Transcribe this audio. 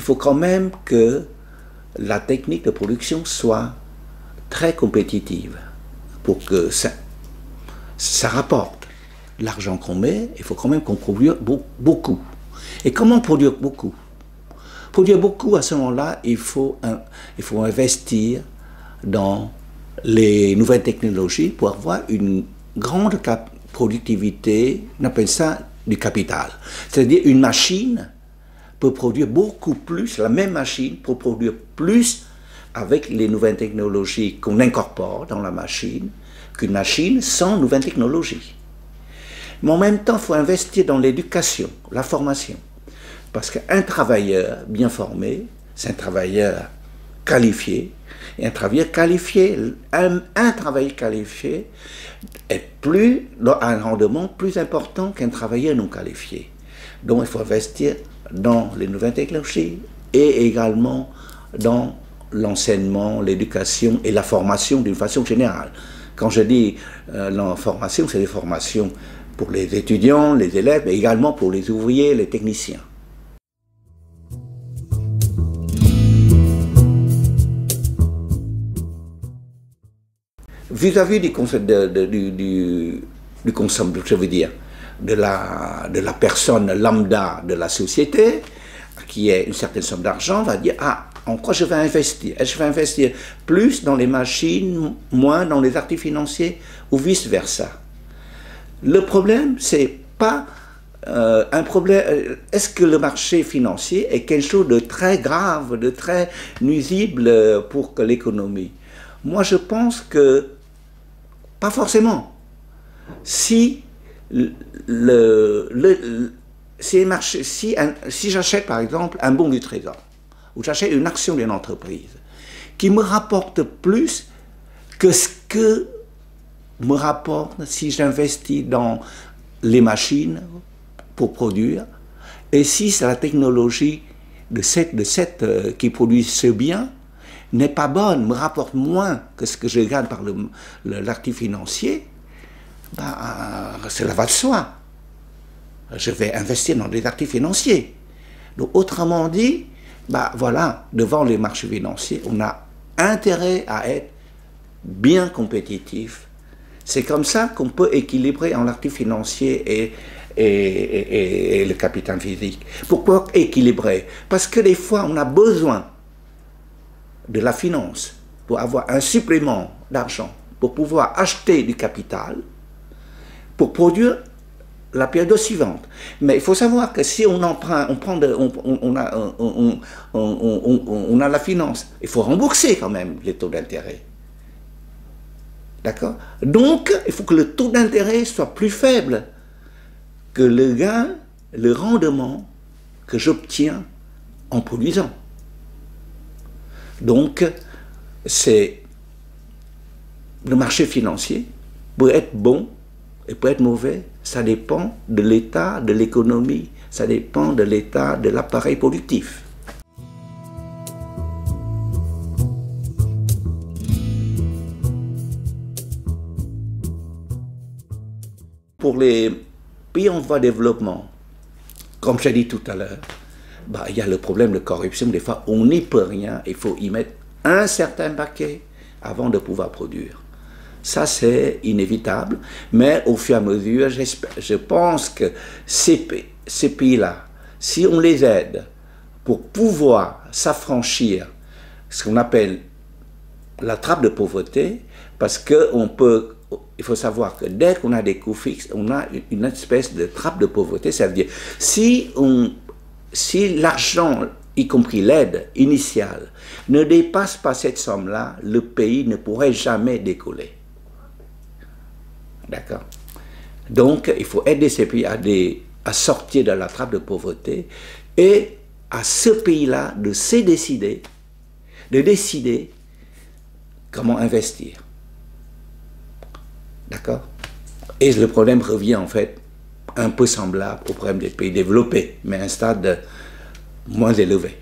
faut quand même que la technique de production soit très compétitive pour que ça rapporte. L'argent qu'on met, il faut quand même qu'on produise beaucoup. Et comment produire beaucoup? Produire beaucoup, à ce moment-là, il faut investir dans les nouvelles technologies pour avoir une grande productivité, on appelle ça du capital. C'est-à-dire une machine peut produire beaucoup plus, la même machine peut produire plus avec les nouvelles technologies qu'on incorpore dans la machine qu'une machine sans nouvelles technologies. Mais en même temps, il faut investir dans l'éducation, la formation. Parce qu'un travailleur bien formé, c'est un travailleur qualifié. Et un travailleur qualifié, un travailleur qualifié a un rendement plus important qu'un travailleur non qualifié. Donc il faut investir dans les nouvelles technologies et également dans l'enseignement, l'éducation et la formation d'une façon générale. Quand je dis la formation, c'est des formations pour les étudiants, les élèves, mais également pour les ouvriers, les techniciens. Vis-à-vis du concept du consommateur, je veux dire, de la personne lambda de la société, qui est une certaine somme d'argent, va dire, ah, en quoi je vais investir? Est-ce que je vais investir plus dans les machines, moins dans les actifs financiers, ou vice-versa? Le problème, c'est pas un problème. Est-ce que le marché financier est quelque chose de très grave, de très nuisible pour l'économie? Moi, je pense que pas forcément. Si si j'achète par exemple un bon du Trésor, ou j'achète une action d'une entreprise qui me rapporte plus que ce que me rapporte si j'investis dans les machines pour produire, et si c'est la technologie qui produit ce bien n'est pas bonne, me rapporte moins que ce que je gagne par l'actif financier, cela va de soi. Je vais investir dans des actifs financiers. Donc, autrement dit, voilà, devant les marchés financiers, on a intérêt à être bien compétitif. C'est comme ça qu'on peut équilibrer en l'actif financier et le capital physique. Pourquoi équilibrer? Parce que des fois, on a besoin de la finance pour avoir un supplément d'argent, pour pouvoir acheter du capital, pour produire la période suivante. Mais il faut savoir que si on emprunte, on a la finance, il faut rembourser quand même les taux d'intérêt. D'accord? Donc, il faut que le taux d'intérêt soit plus faible que le gain, le rendement que j'obtiens en produisant. Donc, le marché financier peut être bon et peut être mauvais, ça dépend de l'état de l'économie, ça dépend de l'état de l'appareil productif. Pour les pays en voie de développement, comme j'ai dit tout à l'heure, il y a le problème de corruption. Des fois, on n'y peut rien. Il faut y mettre un certain paquet avant de pouvoir produire. Ça, c'est inévitable. Mais au fur et à mesure, je pense que ces pays-là, si on les aide pour pouvoir s'affranchir, ce qu'on appelle la trappe de pauvreté, parce il faut savoir que dès qu'on a des coûts fixes, on a une espèce de trappe de pauvreté. Ça veut dire, si l'argent, y compris l'aide initiale, ne dépasse pas cette somme-là, le pays ne pourrait jamais décoller. D'accord? Donc, il faut aider ces pays à sortir de la trappe de pauvreté et à ce pays-là de décider comment investir. D'accord? Et le problème revient en fait un peu semblable au problème des pays développés, mais à un stade moins élevé.